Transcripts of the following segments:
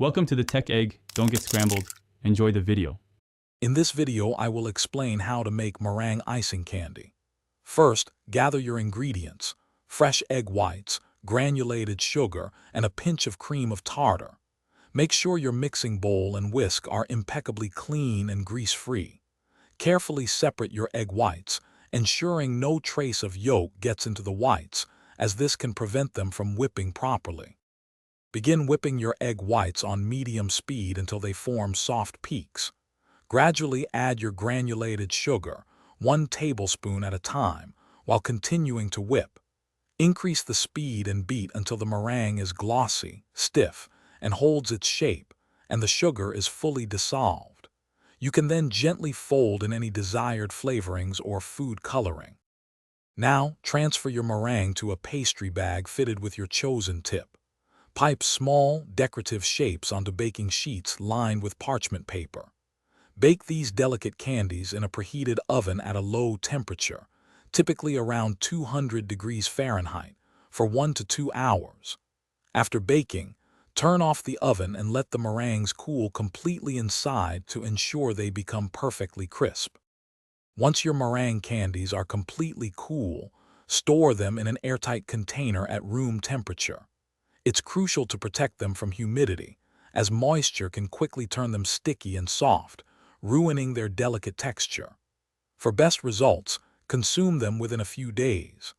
Welcome to the Tech Egg. Don't get scrambled. Enjoy the video. In this video, I will explain how to make meringue icing candy. First, gather your ingredients: fresh egg whites, granulated sugar, and a pinch of cream of tartar. Make sure your mixing bowl and whisk are impeccably clean and grease-free. Carefully separate your egg whites, ensuring no trace of yolk gets into the whites, as this can prevent them from whipping properly. Begin whipping your egg whites on medium speed until they form soft peaks. Gradually add your granulated sugar, 1 tablespoon at a time, while continuing to whip. Increase the speed and beat until the meringue is glossy, stiff, and holds its shape, and the sugar is fully dissolved. You can then gently fold in any desired flavorings or food coloring. Now, transfer your meringue to a pastry bag fitted with your chosen tip. Pipe small, decorative shapes onto baking sheets lined with parchment paper. Bake these delicate candies in a preheated oven at a low temperature, typically around 200 degrees Fahrenheit, for 1 to 2 hours. After baking, turn off the oven and let the meringues cool completely inside to ensure they become perfectly crisp. Once your meringue candies are completely cool, store them in an airtight container at room temperature. It's crucial to protect them from humidity, as moisture can quickly turn them sticky and soft, ruining their delicate texture. For best results, consume them within a few days.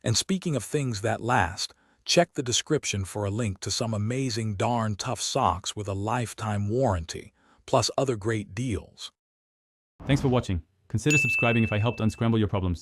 And speaking of things that last, check the description for a link to some amazing darn tough socks with a lifetime warranty, plus other great deals. Thanks for watching. Consider subscribing if I helped unscramble your problems.